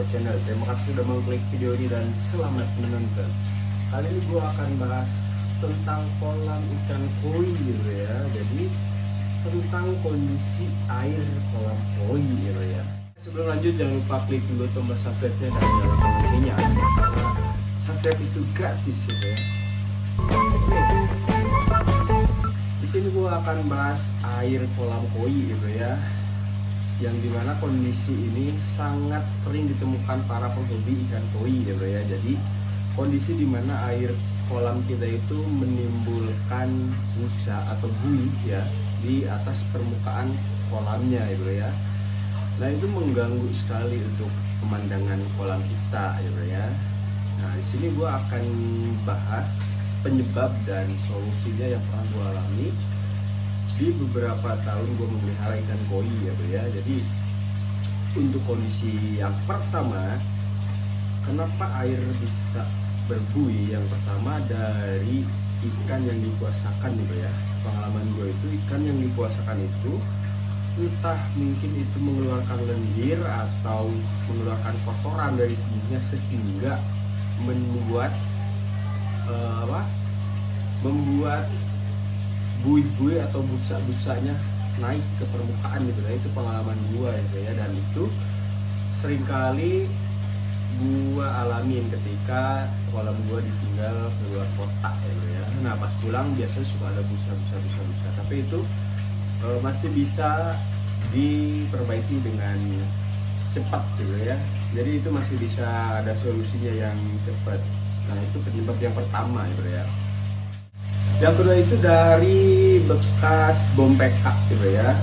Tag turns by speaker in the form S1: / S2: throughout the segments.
S1: channel. Terima kasih sudah mengklik video ini dan selamat menonton. Kali ini gue akan bahas tentang kolam ikan koi gitu ya. Jadi tentang kondisi air kolam koi gitu ya. Sebelum lanjut jangan lupa klik dulu tombol subscribe-nya dan nyalakan loncengnya karena subscribe itu gratis gitu ya. Oke. Di sini gue akan bahas air kolam koi gitu ya. Yang dimana kondisi ini sangat sering ditemukan para penghobi ikan koi ya bro ya. Jadi kondisi dimana air kolam kita itu menimbulkan busa atau buih ya di atas permukaan kolamnya ya bro ya. Nah itu mengganggu sekali untuk pemandangan kolam kita ya bro ya. Nah di sini gua akan bahas penyebab dan solusinya yang pernah gua alami di beberapa tahun gue memelihara ikan koi ya bro ya. Jadi untuk kondisi yang pertama, kenapa air bisa berbuih? Yang pertama dari ikan yang dikuasakan nih bro ya. Pengalaman gue itu ikan yang dikuasakan itu entah mungkin itu mengeluarkan lendir atau mengeluarkan kotoran dari tubuhnya sehingga membuat buih-buih atau busa-busanya naik ke permukaan gitu ya. Itu pengalaman gua ya, dan itu seringkali gua alamin ketika kolam gua ditinggal keluar kota ya. Nah pas pulang biasanya suka ada busa, tapi itu masih bisa diperbaiki dengan cepat gitu ya. Jadi itu masih bisa ada solusinya yang cepat. Nah itu penyebab yang pertama ya. Yang kedua itu dari bekas bom PK gitu ya.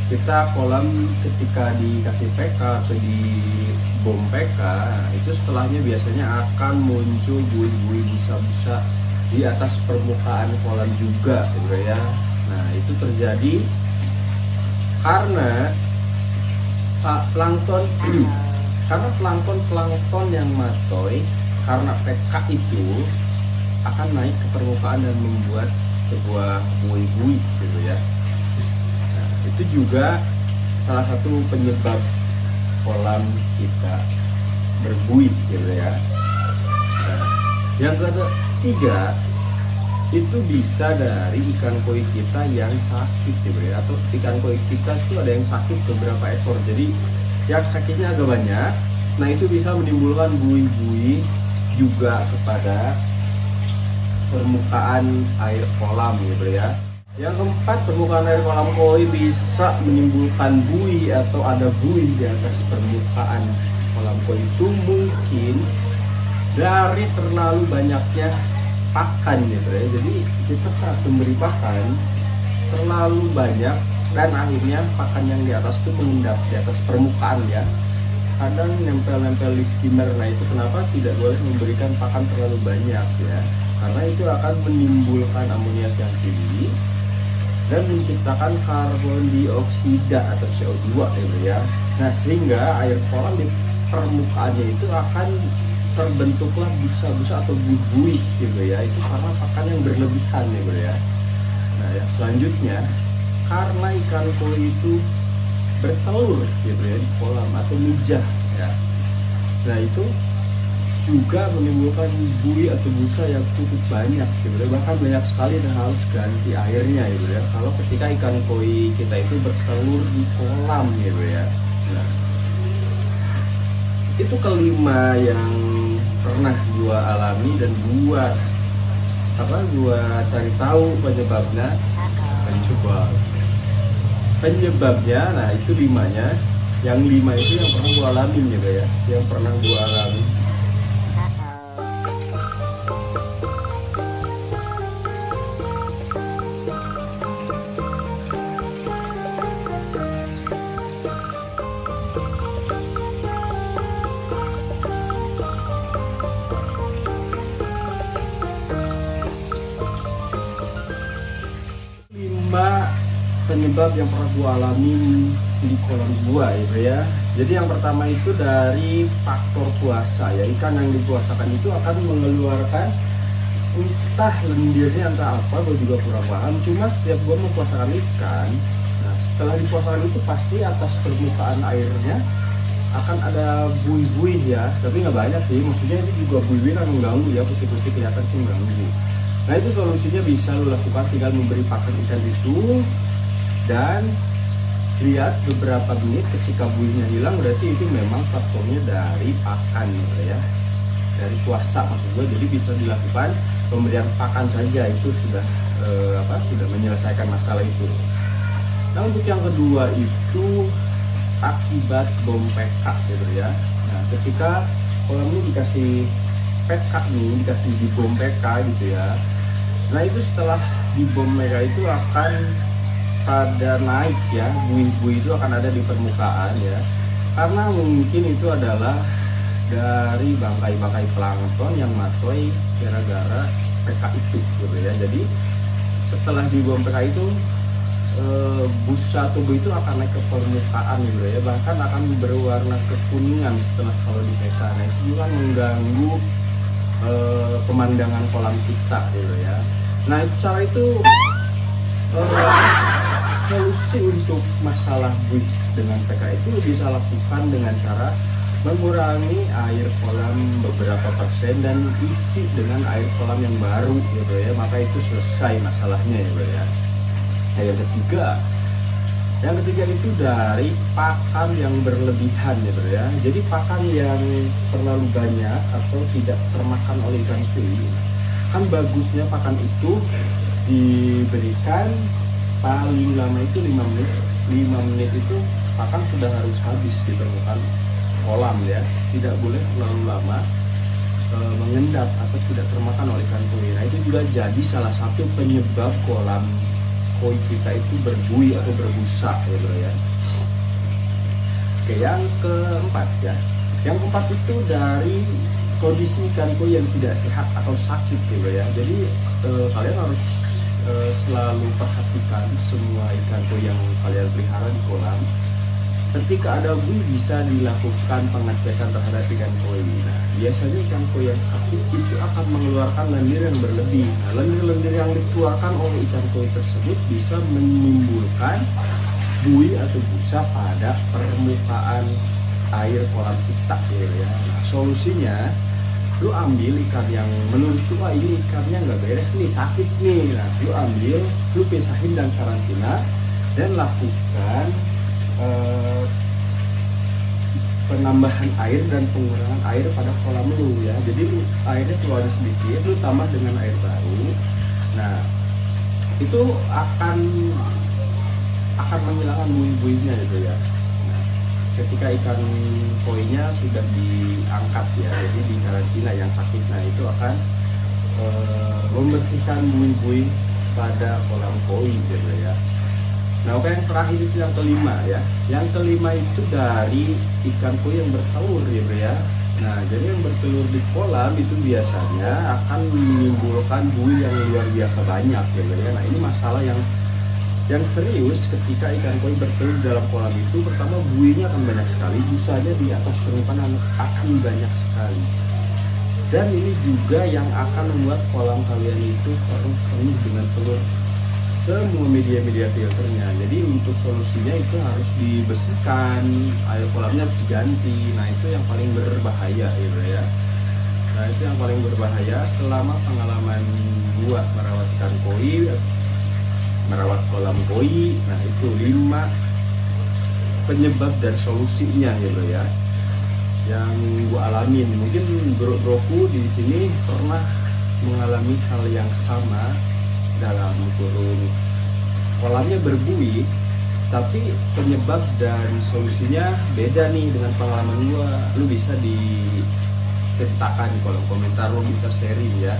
S1: Kita kolam ketika dikasih PK atau di bom PK itu setelahnya biasanya akan muncul buih-buih busa-busa di atas permukaan kolam juga gitu ya. Nah itu terjadi karena plankton yang matoy karena PK itu akan naik ke permukaan dan membuat sebuah buih-buih gitu ya. Nah, itu juga salah satu penyebab kolam kita berbuih gitu ya. Nah, yang ketiga itu bisa dari ikan koi kita yang sakit gitu ya, atau ikan koi kita itu ada yang sakit beberapa ekor. Jadi yang sakitnya agak banyak. Nah, itu bisa menimbulkan buih-buih juga kepada permukaan air kolam gitu ya. Yang keempat, permukaan air kolam koi bisa menimbulkan buih atau ada buih di atas permukaan kolam koi itu mungkin dari terlalu banyaknya pakan gitu ya. Jadi kita saat memberi pakan terlalu banyak dan akhirnya pakan yang di atas itu mengendap di atas permukaan ya. Kadang nempel-nempel di skimmer. Nah itu kenapa tidak boleh memberikan pakan terlalu banyak ya, karena itu akan menimbulkan amoniak yang tinggi dan menciptakan karbon dioksida atau CO2 ya. Nah sehingga air kolam di permukaannya itu akan terbentuklah busa-busa atau buih-buih gitu ya. Itu karena pakan yang berlebihan ya. Nah ya selanjutnya, karena ikan koi itu bertelur gitu ya di kolam atau mijah ya. Nah itu juga menimbulkan buih atau busa yang cukup banyak gitu ya. Bahkan banyak sekali dan harus ganti airnya gitu ya kalau ketika ikan koi kita itu bertelur di kolam gitu ya. Nah itu kelima yang pernah gua alami dan gua cari tahu penyebabnya. Nah itu limanya. Yang lima itu yang pernah gua alami gitu ya, yang pernah gua alami. Penyebab yang pernah gua alami di kolam gua ya. Jadi yang pertama itu dari faktor puasa ya. Ikan yang dipuasakan itu akan mengeluarkan entah lendirnya entah apa, gua juga kurang paham. Cuma setiap gua mempuasakan ikan, nah setelah dipuasakan itu pasti atas permukaan airnya akan ada buih-buih ya, tapi nggak banyak sih, maksudnya itu juga buih-buih kan mengganggu ya, putih-putih kelihatan sih mengganggu. Nah itu solusinya bisa lo lakukan, tinggal memberi pakan ikan itu dan lihat beberapa menit, ketika buihnya hilang berarti itu memang faktornya dari pakan gitu ya, dari puasa maksud gue. Jadi bisa dilakukan pemberian pakan saja, itu sudah sudah menyelesaikan masalah itu. Nah untuk yang kedua itu akibat bom PK gitu ya. Nah ketika kolam ini dikasih PK nih, dikasih di bom PK gitu ya, nah itu setelah di bom PK itu akan pada naik ya, buih-buih itu akan ada di permukaan ya, karena mungkin itu adalah dari bangkai-bangkai plankton yang matoy gara-gara PK itu gitu ya. Jadi setelah di bom PK itu busa tubuh itu akan naik ke permukaan gitu ya, bahkan akan berwarna kekuningan setelah kalau di PK. Nah itu juga mengganggu pemandangan kolam kita gitu ya. Nah cara itu solusi untuk masalah buih dengan PK itu bisa lakukan dengan cara mengurangi air kolam beberapa persen dan isi dengan air kolam yang baru gitu ya, maka itu selesai masalahnya ya bro ya. Nah yang ketiga itu dari pakan yang berlebihan ya bro ya. Jadi pakan yang terlalu banyak atau tidak termakan oleh ikan koi, kan bagusnya pakan itu diberikan paling lama itu 5 menit. 5 menit itu pakan sudah harus habis di permukaan kolam ya, tidak boleh terlalu lama mengendap atau tidak termakan oleh ikan koi. Nah itu juga jadi salah satu penyebab kolam koi kita itu berbuih atau berbusa ya bro ya. Oke, yang keempat ya, yang keempat itu dari kondisi ikan koi yang tidak sehat atau sakit ya bro ya. Jadi kalian harus selalu perhatikan semua ikan koi yang kalian pelihara di kolam. Ketika ada buih bisa dilakukan pengecekan terhadap ikan koi. Nah, biasanya ikan koi yang sakit itu akan mengeluarkan lendir yang berlebih. Nah, lendir-lendir yang dikeluarkan oleh ikan koi tersebut bisa menimbulkan buih atau busa pada permukaan air kolam kita ya. Nah, solusinya lu ambil ikan yang menurut lu ini ikannya nggak beres nih, sakit nih. Nah, lu ambil, lu pisahin dan karantina dan lakukan penambahan air dan pengurangan air pada kolam lu ya. Jadi lu airnya keluar sedikit, lu tambah dengan air baru. Nah itu akan menghilangkan buih-buihnya gitu ya. Nah, ketika ikan koinya sudah diangkat ya, jadi di karantina yang sakit, nah itu akan membersihkan buih-buih pada kolam koi gitu ya. Nah oke, yang terakhir itu yang kelima ya. Yang kelima itu dari ikan koi yang bertelur ya bro ya. Nah jadi yang bertelur di kolam itu biasanya akan menimbulkan buih yang luar biasa banyak ya bro ya. Nah ini masalah yang serius ketika ikan koi bertelur dalam kolam itu. Pertama, buihnya akan banyak sekali, busanya di atas permukaan akan banyak sekali. Dan ini juga yang akan membuat kolam kalian itu penuh dengan telur semua media-media filternya. Jadi untuk solusinya itu harus dibersihkan, air kolamnya harus diganti. Nah itu yang paling berbahaya gitu ya. Nah itu yang paling berbahaya selama pengalaman gua merawat ikan koi, merawat kolam koi. Nah itu 5 penyebab dan solusinya gitu ya, yang gua alamin. Mungkin bro-broku di sini pernah mengalami hal yang sama, dalam kurung kolamnya berbuih, tapi penyebab dan solusinya beda nih dengan pengalaman gua. Lu bisa diceritakan di kolom komentar, lu bisa sharing ya.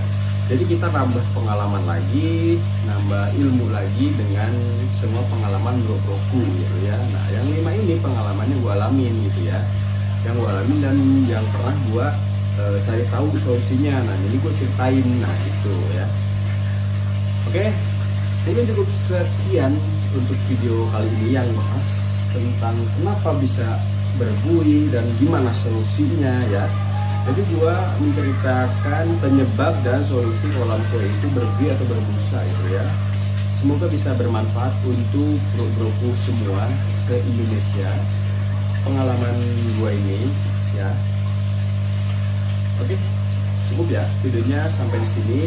S1: Jadi kita nambah pengalaman lagi, nambah ilmu lagi dengan semua pengalaman bro-broku gitu ya. Nah yang 5 ini pengalamannya gua alamin gitu ya, yang gua alamin dan yang pernah gua cari tahu solusinya. Nah jadi gua ceritain, nah itu ya. Oke, mungkin cukup sekian untuk video kali ini yang bahas tentang kenapa bisa berbuih dan gimana solusinya ya. Jadi gua menceritakan penyebab dan solusi kolam koi itu berbuih atau berbusa itu ya. Semoga bisa bermanfaat untuk bro-broku semua se-Indonesia. pengalaman gua ini ya. Oke, cukup ya videonya sampai di sini.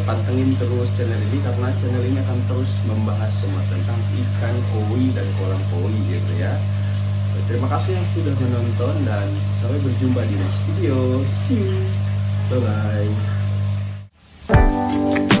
S1: Pantengin terus channel ini karena channel ini akan terus membahas semua tentang ikan koi dan kolam koi gitu ya. Terima kasih yang sudah menonton dan sampai berjumpa di next video. See you. Bye bye.